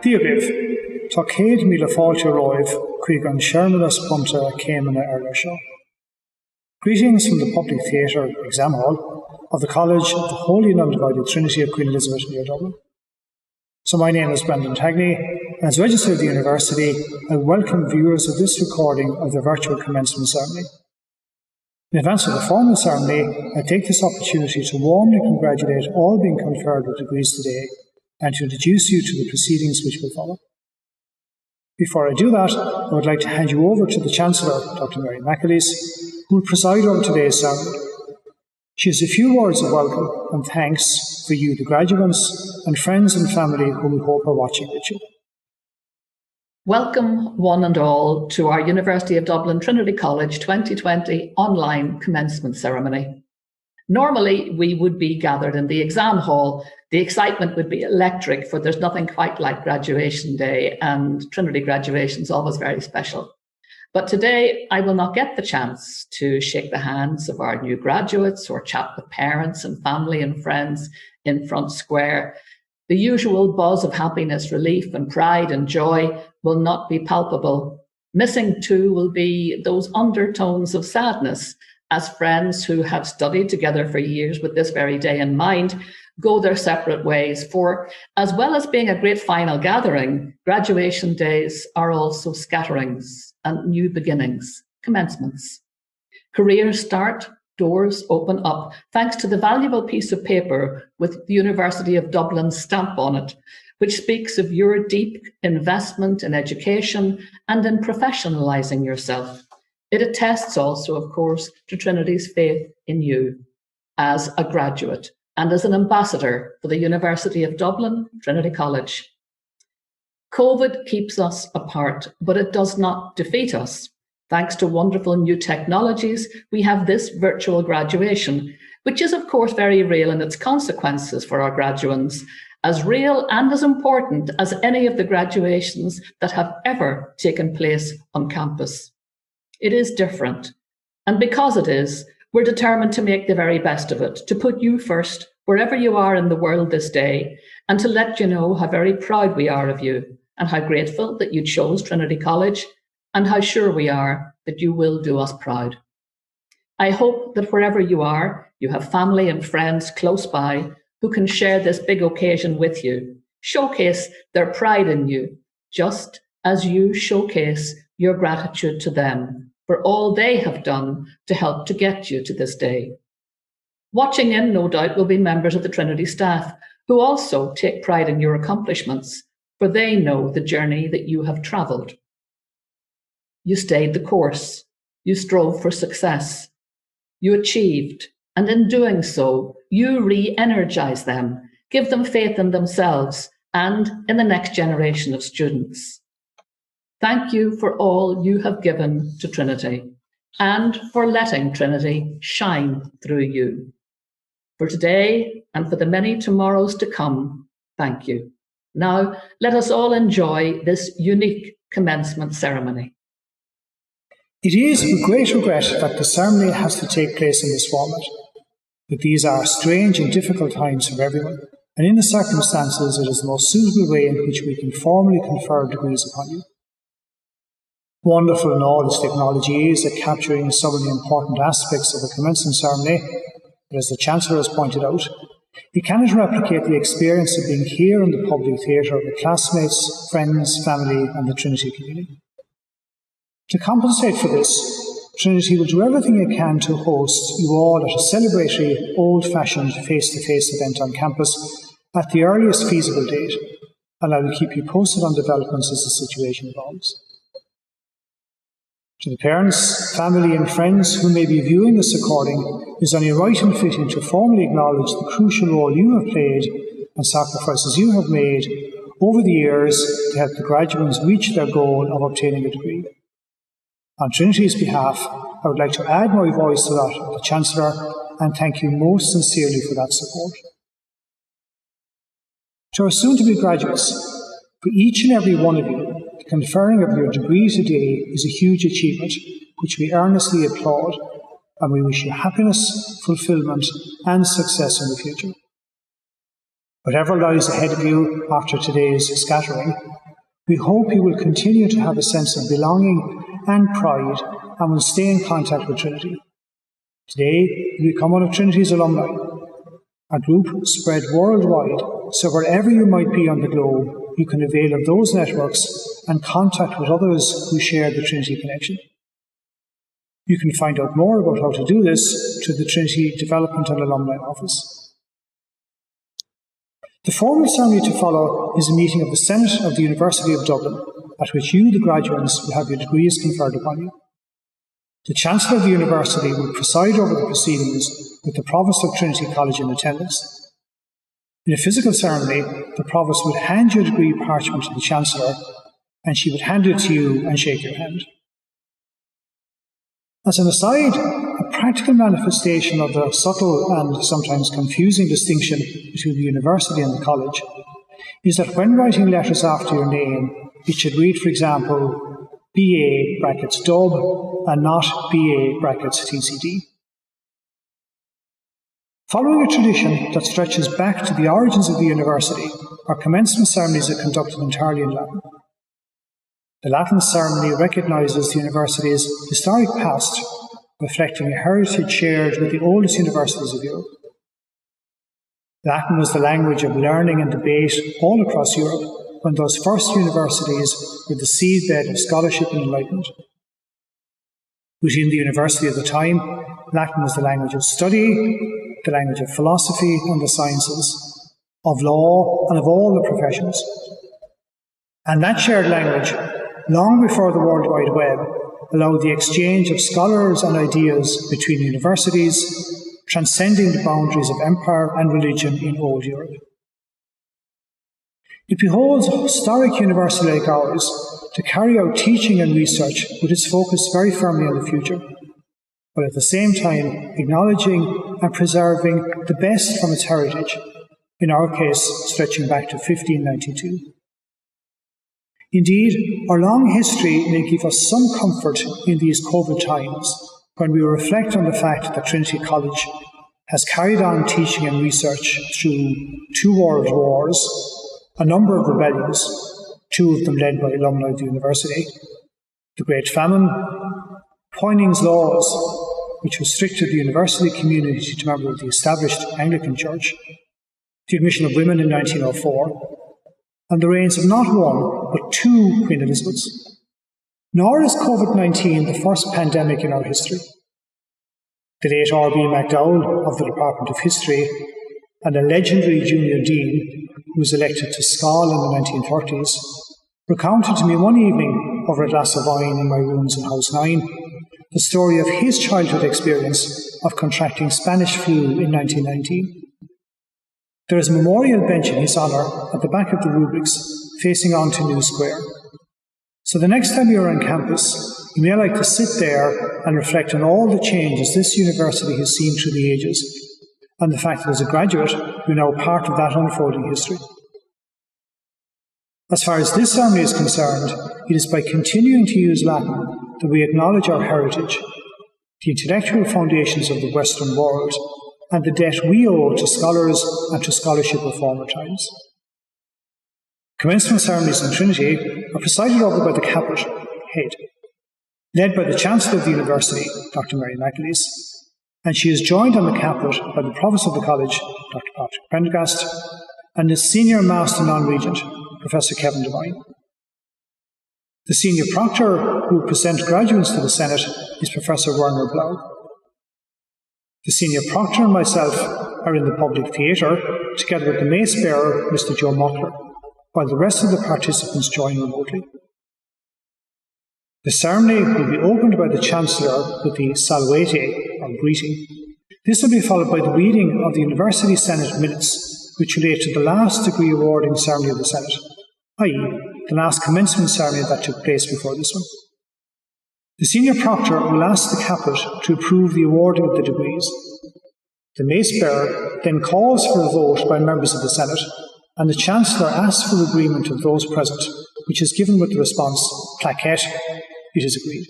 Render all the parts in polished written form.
Diagrif, Tocéad Míle Fáilte Roimh, Chuig an Seirmelas Bunta Céimhne Erleisio. Greetings from the Public Theatre Exam Hall of the College of the Holy and Undivided Trinity of Queen Elizabeth near Dublin. So my name is Brendan Tagney, and as Registrar of the University, I welcome viewers of this recording of the virtual commencement ceremony. In advance of the formal ceremony, I take this opportunity to warmly congratulate all being conferred with degrees today and to introduce you to the proceedings which will follow. Before I do that, I would like to hand you over to the Chancellor, Dr. Mary McAleese, who will preside over today's ceremony. She has a few words of welcome and thanks for you, the graduates, and friends and family whom we hope are watching with you. Welcome one and all to our University of Dublin Trinity College 2020 online commencement ceremony. Normally, we would be gathered in the exam hall. The excitement would be electric, for there's nothing quite like graduation day, and Trinity graduation is always very special. But today, I will not get the chance to shake the hands of our new graduates or chat with parents and family and friends in Front Square. The usual buzz of happiness, relief and pride and joy will not be palpable. Missing too will be those undertones of sadness as friends who have studied together for years with this very day in mind go their separate ways. For as well as being a great final gathering, graduation days are also scatterings and new beginnings, commencements. Careers start, doors open up, thanks to the valuable piece of paper with the University of Dublin's stamp on it, which speaks of your deep investment in education and in professionalising yourself. It attests also, of course, to Trinity's faith in you as a graduate and as an ambassador for the University of Dublin, Trinity College. COVID keeps us apart, but it does not defeat us. Thanks to wonderful new technologies, we have this virtual graduation, which is, of course, very real in its consequences for our graduands, as real and as important as any of the graduations that have ever taken place on campus. It is different, and because it is, we're determined to make the very best of it, to put you first wherever you are in the world this day, and to let you know how very proud we are of you, and how grateful that you chose Trinity College, and how sure we are that you will do us proud. I hope that wherever you are, you have family and friends close by who can share this big occasion with you, showcase their pride in you, just as you showcase your gratitude to them for all they have done to help to get you to this day. Watching in, no doubt, will be members of the Trinity staff who also take pride in your accomplishments, for they know the journey that you have travelled. You stayed the course, you strove for success, you achieved, and in doing so, you re-energize them, give them faith in themselves and in the next generation of students. Thank you for all you have given to Trinity and for letting Trinity shine through you. For today and for the many tomorrows to come, thank you. Now, let us all enjoy this unique commencement ceremony. It is with great regret that the ceremony has to take place in this format. But these are strange and difficult times for everyone, and in the circumstances, it is the most suitable way in which we can formally confer degrees upon you. Wonderful in all its technology is at capturing some of the important aspects of the commencement ceremony, but as the Chancellor has pointed out, it cannot replicate the experience of being here in the public theatre with classmates, friends, family, and the Trinity community. To compensate for this, Trinity will do everything it can to host you all at a celebratory, old-fashioned, face-to-face event on campus at the earliest feasible date, and I will keep you posted on developments as the situation evolves. To the parents, family and friends who may be viewing this recording, it is only right and fitting to formally acknowledge the crucial role you have played and sacrifices you have made over the years to help the graduates reach their goal of obtaining a degree. On Trinity's behalf, I would like to add my voice to that of the Chancellor and thank you most sincerely for that support. To our soon-to-be graduates, for each and every one of you, the conferring of your degree today is a huge achievement, which we earnestly applaud, and we wish you happiness, fulfilment, and success in the future. Whatever lies ahead of you after today's scattering, we hope you will continue to have a sense of belonging and pride and will stay in contact with Trinity. Today, you become one of Trinity's alumni, a group spread worldwide, so wherever you might be on the globe, you can avail of those networks and contact with others who share the Trinity connection. You can find out more about how to do this through the Trinity Development and Alumni Office. The formal ceremony to follow is a meeting of the Senate of the University of Dublin, at which you, the graduates, will have your degrees conferred upon you. The Chancellor of the University will preside over the proceedings with the Provost of Trinity College in attendance. In a physical ceremony, the Provost would hand your degree parchment to the Chancellor, and she would hand it to you and shake your hand. As an aside, a practical manifestation of the subtle and sometimes confusing distinction between the university and the college is that when writing letters after your name, it should read, for example, BA brackets Dub and not BA brackets TCD. Following a tradition that stretches back to the origins of the university, our commencement ceremonies are conducted entirely in Latin. The Latin ceremony recognises the university's historic past, reflecting a heritage shared with the oldest universities of Europe. Latin was the language of learning and debate all across Europe when those first universities were the seedbed of scholarship and enlightenment. Within the university at the time, Latin was the language of study, the language of philosophy and the sciences, of law and of all the professions. And that shared language, long before the World Wide Web, allowed the exchange of scholars and ideas between universities, transcending the boundaries of empire and religion in old Europe. It beholds a historic university like ours to carry out teaching and research with its focus very firmly on the future, but at the same time acknowledging and preserving the best from its heritage, in our case stretching back to 1592. Indeed, our long history may give us some comfort in these COVID times when we reflect on the fact that Trinity College has carried on teaching and research through 2 world wars, a number of rebellions, 2 of them led by alumni of the university, the Great Famine, Poyning's Laws, which restricted the university community to members of the established Anglican Church, the admission of women in 1904, and the reigns of not one, but 2 Queen Elizabeths. Nor is COVID-19 the first pandemic in our history. The late R.B. MacDowell of the Department of History and a legendary junior dean who was elected to Scal in the 1930s recounted to me one evening over a glass of wine in my rooms in House 9 the story of his childhood experience of contracting Spanish flu in 1919. There is a memorial bench in his honour at the back of the rubrics, facing on to New Square. So the next time you are on campus, you may like to sit there and reflect on all the changes this university has seen through the ages, and the fact that as a graduate, you're now part of that unfolding history. As far as this ceremony is concerned, it is by continuing to use Latin that we acknowledge our heritage, the intellectual foundations of the Western world, and the debt we owe to scholars and to scholarship of former times. Commencement ceremonies in Trinity are presided over by the caput, head, led by the Chancellor of the University, Dr. Mary McAleese, and she is joined on the caput by the Provost of the College, Dr. Patrick Prendergast, and the Senior Master Non-Regent, Professor Kevin Devine. The Senior Proctor who will present graduates to the Senate is Professor Werner Blau. The Senior Proctor and myself are in the public theatre, together with the Mace Bearer, Mr. Joe Muckler, while the rest of the participants join remotely. The ceremony will be opened by the Chancellor with the Salvete, or greeting. This will be followed by the reading of the University Senate minutes, which relate to the last degree awarding ceremony of the Senate, i.e., the last commencement ceremony that took place before this one. The Senior Proctor will ask the caput to approve the awarding of the degrees. The Mace Bearer then calls for a vote by members of the Senate, and the Chancellor asks for agreement of those present, which is given with the response, plaquette, it is agreed.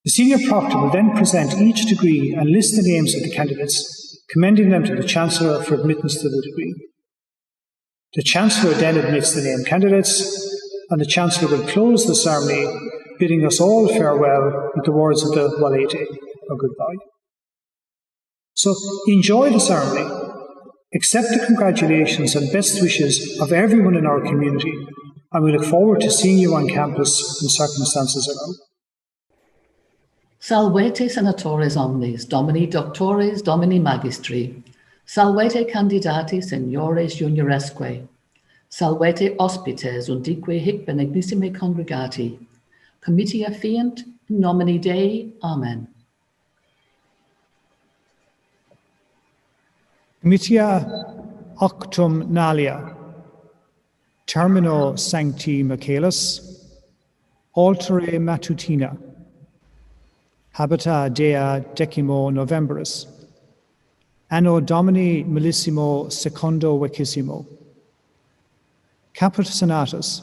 The Senior Proctor will then present each degree and list the names of the candidates, commending them to the Chancellor for admittance to the degree. The Chancellor then admits the named candidates, and the Chancellor will close the ceremony, bidding us all farewell with the words of the Walete, or goodbye. So enjoy the ceremony, accept the congratulations and best wishes of everyone in our community, and we look forward to seeing you on campus when circumstances allow. Salvete senatores omnes, domini doctores, domini magistri, salvete candidati seniores junioresque, salvete hospites undique hic benignissime congregati, comitia fiant in nomine Dei. Amen. Comitia octum nalia, termino sancti Michaelis, altere matutina, habita Dea decimo Novembris, anno Domini millesimo secondo vicissimo, caput senatus,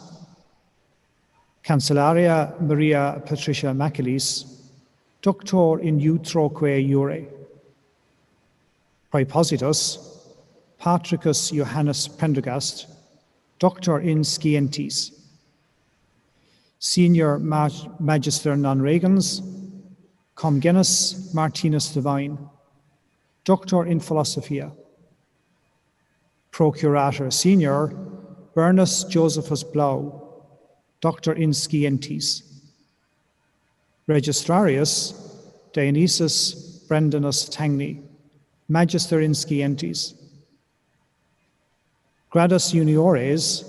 Cancellaria Maria Patricia Macalis, doctor in utroque iure, Praepositus, Patricus Johannes Prendergast, doctor in scientis, senior magister non regans, cum genus Martinus Divine, doctor in philosophia, procurator senior Bernus Josephus Blau, doctor in scientis, registrarius Dionysius Brendanus Tangni, magister in scientis, gradus juniores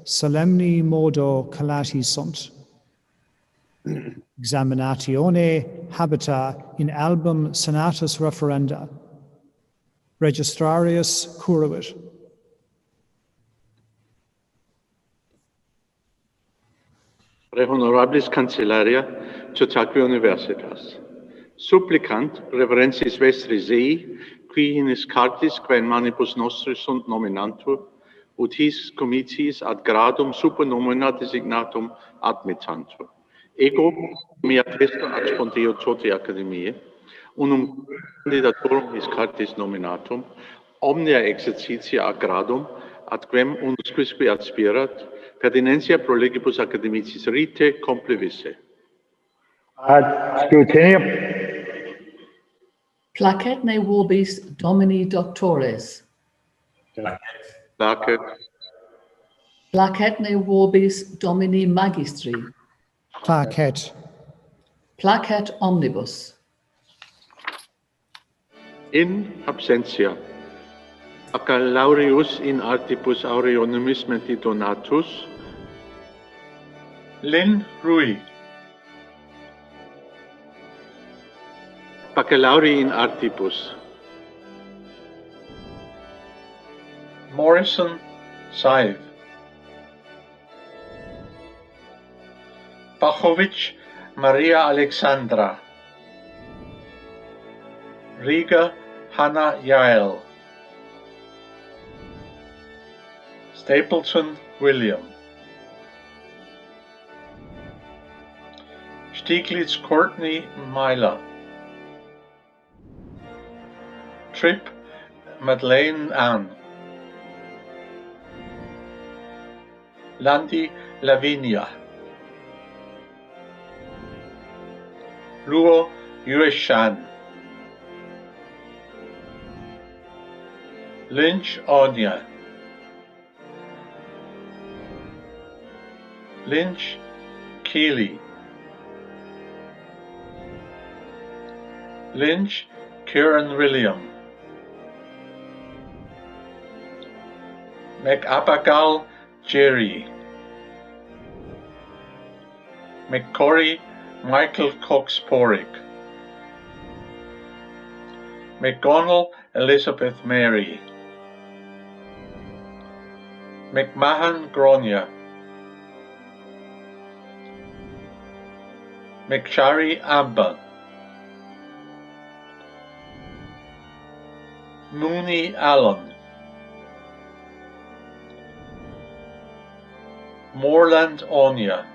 solemni modo collati sunt, examinatione habita in album senatus referenda, registrarius curavit. Re honorabilis cancellaria totaque universitas. Supplicant reverensis vestris ei, qui in cartis quae in manibus nostris sunt nominantur, ut his comitiis ad gradum supernomina designatum admittantur. Ego mia testo ad sponteo tote academiae, unum candidatorum his cartis nominatum, omnia exercitia ad gradum, ad quem unus quisque aspirat, pertinentia pro legibus academicis rite complevisse. Ad scrutinium. Placet ne vobis domini doctores. Placet. Placet ne vobis domini magistri. Placet. Placet omnibus. In absentia. Baccalaureus in artibus aureonimismenti donatus. Lin Rui. Baccalauri in artibus. Morrison Saiv. Pachovich Maria Alexandra. Riga Hannah Yael. Stapleton William. Stieglitz Courtney Mila. Tripp Madeleine Ann. Landi Lavinia. Luo Yueshan. Lynch Anya. Lynch Keeley. Lynch Kieran William. McApagal Jerry. McCorry Michael Cox Porrick. McGonnell Elizabeth Mary. McMahon Gronia. McSharry Amba. Mooney Allen. Moreland Onya.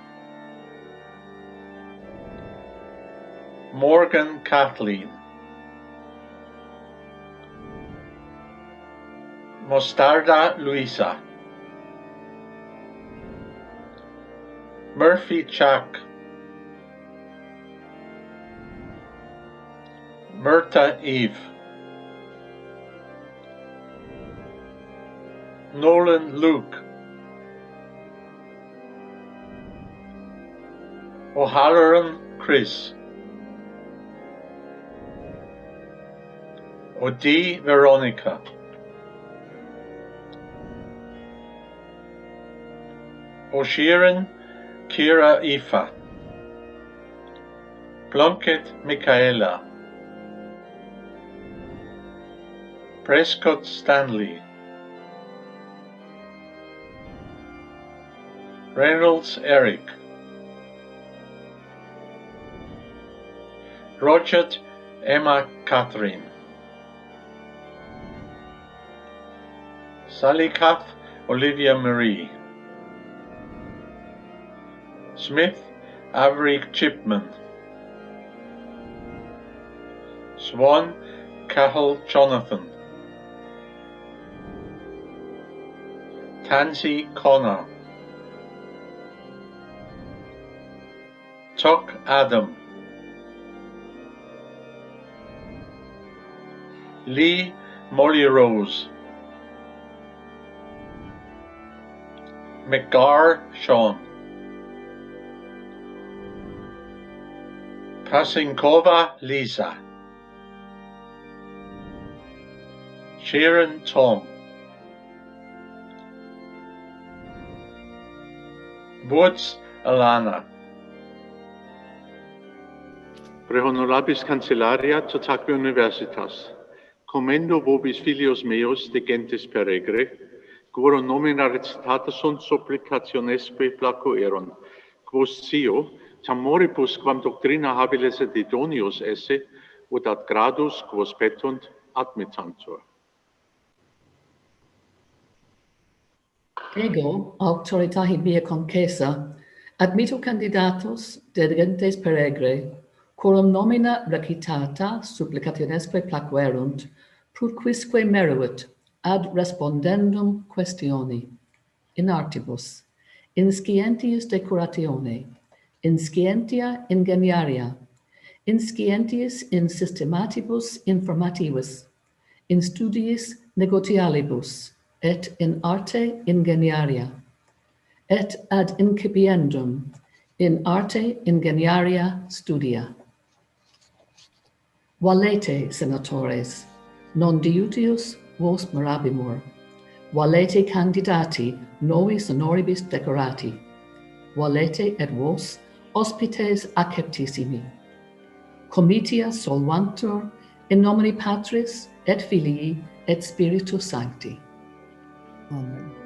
Morgan Kathleen. Mostarda Luisa. Murphy Chack, Myrta Eve, Nolan Luke, O'Halloran Chris, O'D Veronica, O'Sheeran Kira Aoife, Plunkett Michaela, Prescott Stanley, Reynolds Eric, Roger Emma Catherine, Sally Kath Olivia Marie, Smith Avery Chipman, Swan Cahill Jonathan, Tansy Connor, Tuck Adam, Lee Molly Rose, McGar Sean, Pasinkova Lisa, Sharon Tom, Woods Alana, Pre honorabis cancellaria totaque universitas, commendo vobis filios meos de gentes peregre, quorum nomina recitata sunt supplicationesque placo eron, quos scio, tam moribus quam doctrina habiles et idonios esse, ut ad gradus quos petunt admittantur. Ego, auctoritahi mea concessa, admitto candidatos dedentes peregre, quorum nomina recitata supplicationesque plaquerunt, purquisque meruit ad respondendum questioni, in artibus, in scientius decoratione, in scientia ingeniaria, in scientius in systematibus informativus, in studiis negotialibus, et in arte ingeniaria, et ad incipiendum in arte ingeniaria studia. Valete, senatores, non diutius vos mirabimur, valete candidati novis honoribus decorati, valete et vos hospites acceptissimi. Comitia solvantur in nomine Patris et Filii et Spiritus Sancti. Amen.